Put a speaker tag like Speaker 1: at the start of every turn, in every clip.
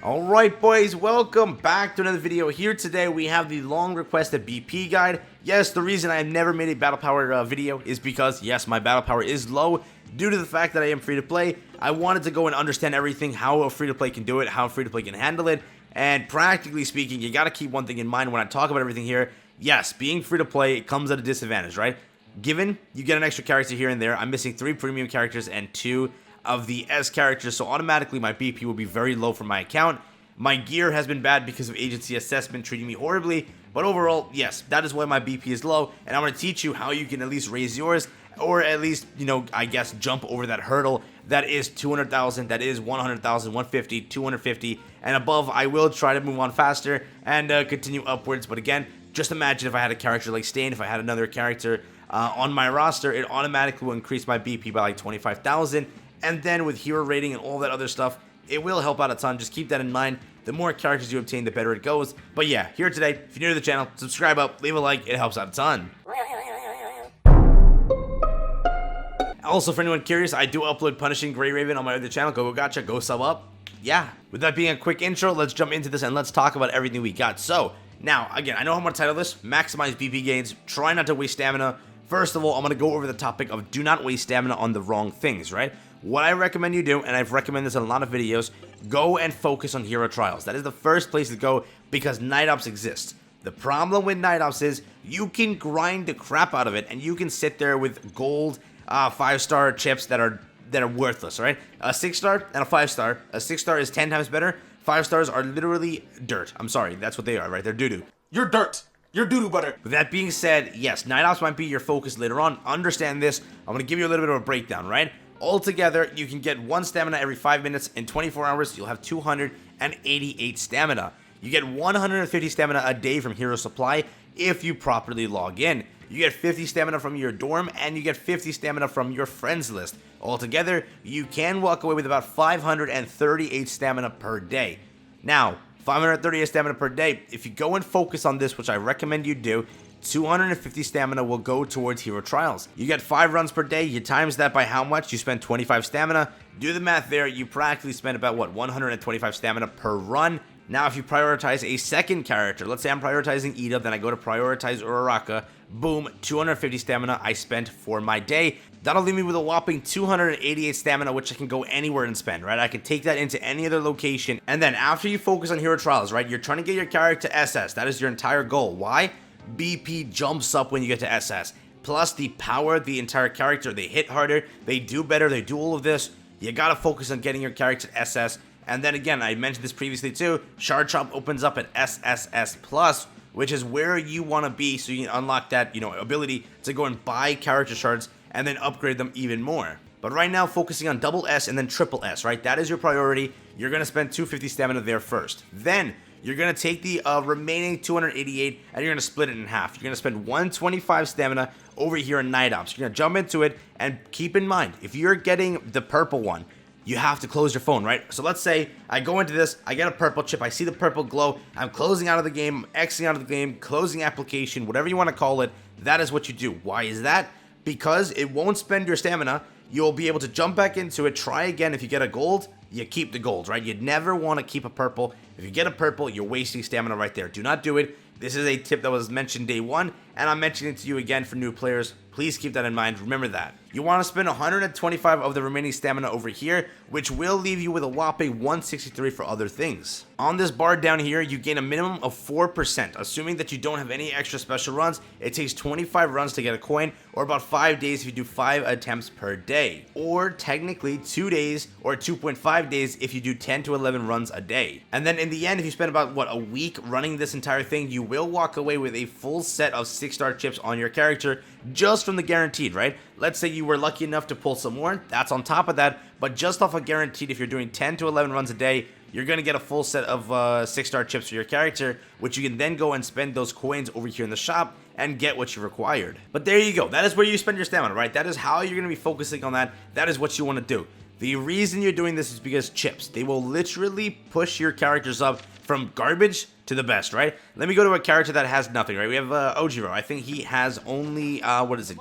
Speaker 1: Alright boys, welcome back to another video. Here today we have the long requested BP guide. Yes, the reason I have never made a battle power video is because, yes, my battle power is low due to the fact that I am free to play. I wanted to go and understand everything, how a free to play can do it, how a free to play can handle it, and practically speaking, you gotta keep one thing in mind when I talk about everything here. Yes, being free to play, it comes at a disadvantage, right? Given you get an extra character here and there, I'm missing 3 premium characters and 2 of the S characters, so automatically my BP will be very low for my account. My gear has been bad because of agency assessment treating me horribly, but overall, yes, that is why my BP is low, and I'm going to teach you how you can at least raise yours, or at least, I guess, jump over that hurdle that is 200,000, that is 100,000, 150, 250, and above. I will try to move on faster and continue upwards, but again, just imagine if I had a character like Stain, if I had another character on my roster, it automatically will increase my BP by like 25,000, and then with hero rating and all that other stuff, it will help out a ton. Just keep that in mind. The more characters you obtain, the better it goes. But yeah, here today, if you're new to the channel, subscribe up, leave a like, it helps out a ton. Also, for anyone curious, I do upload Punishing Grey Raven on my other channel. Go gotcha, go sub up. Yeah, with that being a quick intro, let's jump into this and let's talk about everything we got. So, now, again, I know how I'm going to title this, Maximize BP Gains, try not to waste stamina. First of all, I'm going to go over the topic of do not waste stamina on the wrong things, right? What I recommend you do, and I've recommended this in a lot of videos, go and focus on hero trials. That is the first place to go because night ops exist. The problem with night ops is you can grind the crap out of it and you can sit there with gold 5-star chips that are worthless, right? A 6-star and a 5-star. A 6-star is 10 times better. 5 stars are literally dirt. I'm sorry, that's what they are, right? They're doo-doo.
Speaker 2: You're dirt. You're doo-doo butter.
Speaker 1: With that being said, yes, night ops might be your focus later on. Understand this. I'm going to give you a little bit of a breakdown, right? Altogether, you can get 1 stamina every 5 minutes. In 24 hours, you'll have 288 stamina. You get 150 stamina a day from Hero Supply if you properly log in. You get 50 stamina from your dorm, and you get 50 stamina from your friends list. Altogether, you can walk away with about 538 stamina per day. Now, 538 stamina per day, if you go and focus on this, which I recommend you do, 250 stamina will go towards hero trials. You get 5 runs per day, you times that by how much, you spend 25 stamina. Do the math there, you practically spend about, 125 stamina per run. Now, if you prioritize a second character, let's say I'm prioritizing Ida, then I go to prioritize Uraraka, boom, 250 stamina I spent for my day. That'll leave me with a whopping 288 stamina, which I can go anywhere and spend, right? I can take that into any other location. And then after you focus on hero trials, right, you're trying to get your character to SS. That is your entire goal. Why? BP jumps up when you get to SS. Plus the power, the entire character, they hit harder, they do better, they do all of this. You gotta focus on getting your character to SS. And then again, I mentioned this previously too, Shard Shop opens up at SSS Plus, which is where you want to be so you can unlock that, ability to go and buy character shards and then upgrade them even more. But right now, focusing on double S and then triple S, right? That is your priority. You're going to spend 250 stamina there first. Then, you're going to take the remaining 288 and you're going to split it in half. You're going to spend 125 stamina over here in Night Ops. You're going to jump into it and keep in mind, if you're getting the purple one, you have to close your phone, right? So let's say I go into this, I get a purple chip, I see the purple glow, I'm closing out of the game, I'm Xing out of the game, closing application, whatever you want to call it, that is what you do. Why is that? Because it won't spend your stamina, you'll be able to jump back into it, try again. If you get a gold, you keep the gold, right? You'd never want to keep a purple. If you get a purple, you're wasting stamina right there. Do not do it. This is a tip that was mentioned day 1, and I'm mentioning it to you again for new players. Please keep that in mind. Remember that. You want to spend 125 of the remaining stamina over here, which will leave you with a whopping 163 for other things. On this bar down here, you gain a minimum of 4%. Assuming that you don't have any extra special runs, it takes 25 runs to get a coin, or about 5 days if you do 5 attempts per day. Or technically 2 days, or 2.5 days if you do 10 to 11 runs a day. And then in the end, if you spend about, a week running this entire thing, you will walk away with a full set of 6-star chips on your character, just from the guaranteed, right? Let's say you were lucky enough to pull some more, that's on top of that, but just off a guaranteed, if you're doing 10 to 11 runs a day, you're going to get a full set of 6-star chips for your character, which you can then go and spend those coins over here in the shop and get what you required. But there you go, that is where you spend your stamina, right? That is how you're going to be focusing on that. That is what you want to do. The reason you're doing this is because chips, they will literally push your characters up from garbage to the best, right? Let me go to a character that has nothing, right? We have Ojiro. I think he has only,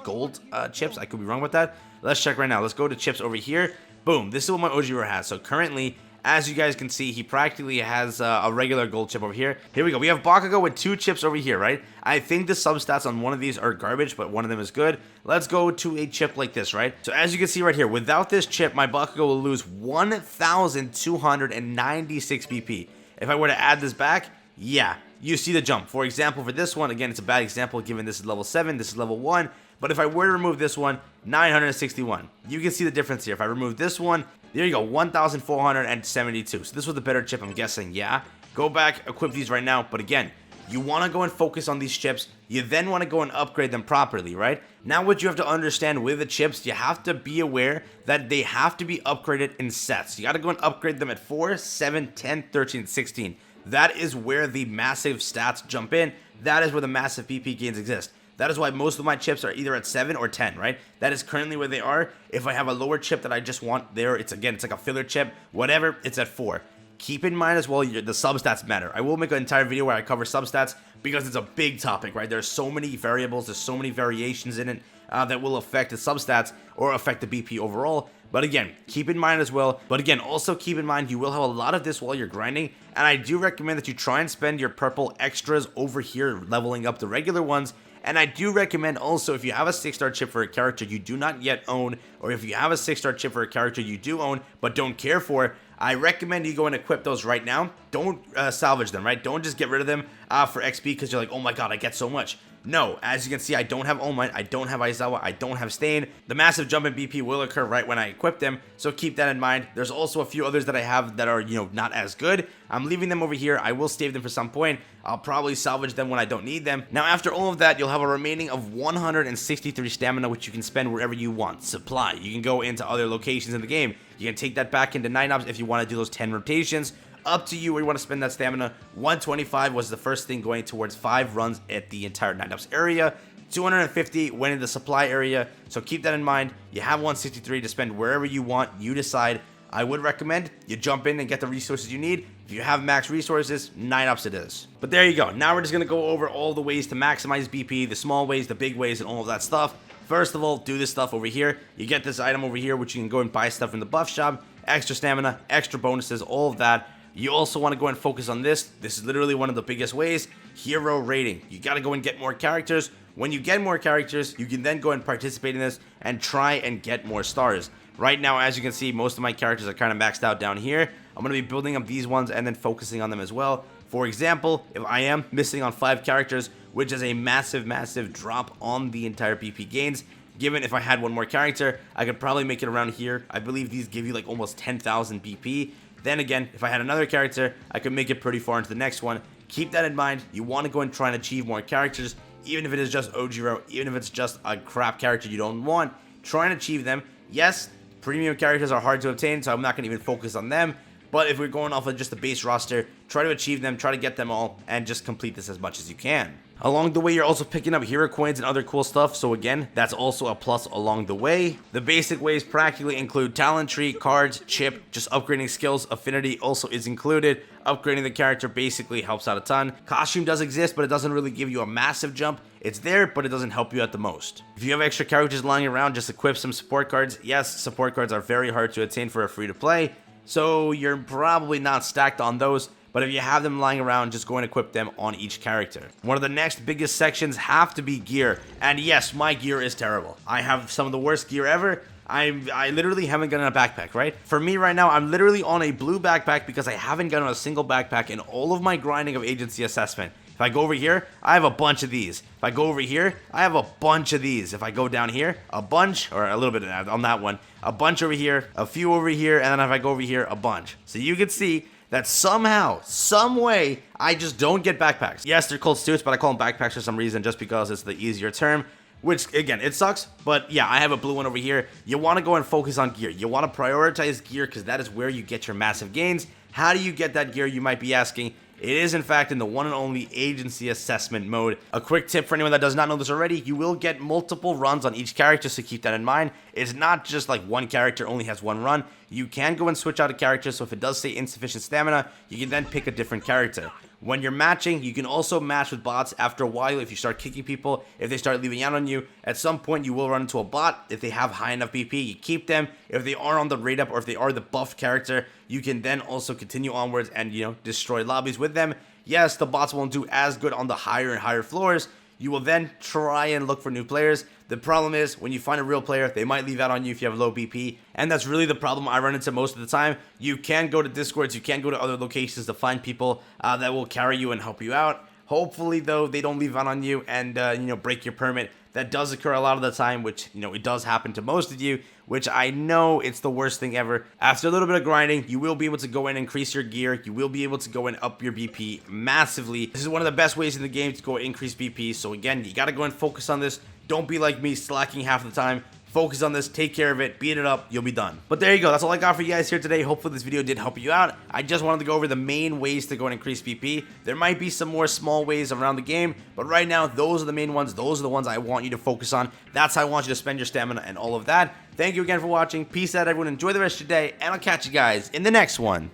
Speaker 1: gold chips? I could be wrong with that. Let's check right now. Let's go to chips over here. Boom. This is what my Ojiro has. So currently, As you guys can see, he practically has a regular gold chip over here. Here we go. We have Bakugo with 2 chips over here, right? I think the substats on one of these are garbage, but one of them is good. Let's go to a chip like this, right? So as you can see right here, without this chip, my Bakugo will lose 1,296 BP. If I were to add this back, yeah, you see the jump. For example, for this one, again, it's a bad example given this is level 7, this is level 1. But if I were to remove this one, 961. You can see the difference here. If I remove this one, there you go, 1,472. So this was the better chip, I'm guessing, yeah? Go back, equip these right now. But again, you want to go and focus on these chips. You then want to go and upgrade them properly, right? Now what you have to understand with the chips, you have to be aware that they have to be upgraded in sets. You got to go and upgrade them at 4, 7, 10, 13, 16. That is where the massive stats jump in. That is where the massive PP gains exist. That is why most of my chips are either at 7 or 10, right? That is currently where they are. If I have a lower chip that I just want there, it's like a filler chip, whatever, it's at 4. Keep in mind as well, the substats matter. I will make an entire video where I cover substats because it's a big topic, right? There's so many variables, there's so many variations in it that will affect the substats or affect the BP overall. But again, keep in mind as well. But again, also keep in mind you will have a lot of this while you're grinding. And I do recommend that you try and spend your purple extras over here leveling up the regular ones. And I do recommend also, if you have a 6-star chip for a character you do not yet own, or if you have a 6-star chip for a character you do own but don't care for, I recommend you go and equip those right now. Don't salvage them, right? Don't just get rid of them for XP because you're like, oh my god, I get so much. No, as you can see, I don't have All Might, I don't have Aizawa, I don't have Stain. The massive jump in BP will occur right when I equip them, so keep that in mind. There's also a few others that I have that are, not as good. I'm leaving them over here. I will save them for some point. I'll probably salvage them when I don't need them. Now, after all of that, you'll have a remaining of 163 stamina, which you can spend wherever you want. Supply. You can go into other locations in the game. You can take that back into 9-ops if you want to do those 10 rotations. Up to you where you want to spend that stamina. 125 was the first thing going towards 5 runs at the entire 9-ops area. 250 went in the supply area, so keep that in mind. You have 163 to spend wherever you want. You decide. I would recommend you jump in and get the resources you need. If you have max resources, 9-ops it is. But there you go. Now we're just going to go over all the ways to maximize BP, the small ways, the big ways, and all of that stuff. First of all, do this stuff over here. You get this item over here, which you can go and buy stuff in the buff shop. Extra stamina, extra bonuses, all of that. You also want to go and focus on this. This is literally one of the biggest ways. Hero rating. You got to go and get more characters. When you get more characters, you can then go and participate in this and try and get more stars. Right now, as you can see, most of my characters are kind of maxed out down here. I'm going to be building up these ones and then focusing on them as well. For example, if I am missing on 5 characters, which is a massive drop on the entire BP gains, given if I had one more character, I could probably make it around here. I believe these give you like almost 10,000 BP. Then again, if I had another character, I could make it pretty far into the next one. Keep that in mind. You want to go and try and achieve more characters, even if it is just Ojiro, even if it's just a crap character you don't want. Try and achieve them. Yes, premium characters are hard to obtain, so I'm not going to even focus on them. But if we're going off of just the base roster, try to achieve them, try to get them all, and just complete this as much as you can. Along the way, you're also picking up hero coins and other cool stuff, so again, that's also a plus along the way. The basic ways practically include talent tree, cards, chip, just upgrading skills, affinity also is included. Upgrading the character basically helps out a ton. Costume does exist, but it doesn't really give you a massive jump. It's there, but it doesn't help you at the most. If you have extra characters lying around, just equip some support cards. Yes, support cards are very hard to attain for a free-to-play, so you're probably not stacked on those. But if you have them lying around, just go and equip them on each character. One of the next biggest sections have to be gear. And yes, my gear is terrible. I have some of the worst gear ever. I literally haven't gotten a backpack, right? For me right now, I'm literally on a blue backpack because I haven't gotten a single backpack in all of my grinding of agency assessment. If I go over here, I have a bunch of these. If I go over here, I have a bunch of these. If I go down here, a bunch, or a little bit on that one, a bunch over here, a few over here, and then if I go over here, a bunch. So you can see that somehow, some way, I just don't get backpacks. Yes, they're called suits, but I call them backpacks for some reason just because it's the easier term. Which, again, it sucks, but yeah, I have a blue one over here. You want to go and focus on gear. You want to prioritize gear because that is where you get your massive gains. How do you get that gear, you might be asking? It is, in fact, in the one and only agency assessment mode. A quick tip for anyone that does not know this already, you will get multiple runs on each character, so keep that in mind. It's not just like one character only has one run. you can go and switch out a character. So if it does say insufficient stamina, you can then pick a different character. When you're matching, you can also match with bots. After a while, if you start kicking people, if they start leaving out on you, at some point you will run into a bot. If they have high enough BP, you keep them. If they are on the rate up or if they are the buffed character, you can then also continue onwards and, destroy lobbies with them. Yes, the bots won't do as good on the higher and higher floors. You will then try and look for new players. The problem is, when you find a real player, they might leave out on you if you have low BP, and that's really the problem I run into most of the time. You can go to Discords, you can go to other locations to find people that will carry you and help you out. Hopefully, though, they don't leave out on you and, break your permit. That does occur a lot of the time, which, it does happen to most of you, which I know it's the worst thing ever. After a little bit of grinding, you will be able to go in and increase your gear. You will be able to go and up your BP massively. This is one of the best ways in the game to go increase BP. So again, you got to go and focus on this. Don't be like me, slacking half the time. Focus on this, take care of it, beat it up, you'll be done. But there you go, that's all I got for you guys here today. Hopefully this video did help you out. I just wanted to go over the main ways to go and increase BP. There might be some more small ways around the game, but right now, those are the main ones. Those are the ones I want you to focus on. That's how I want you to spend your stamina and all of that. Thank you again for watching. Peace out, everyone. Enjoy the rest of your day, and I'll catch you guys in the next one.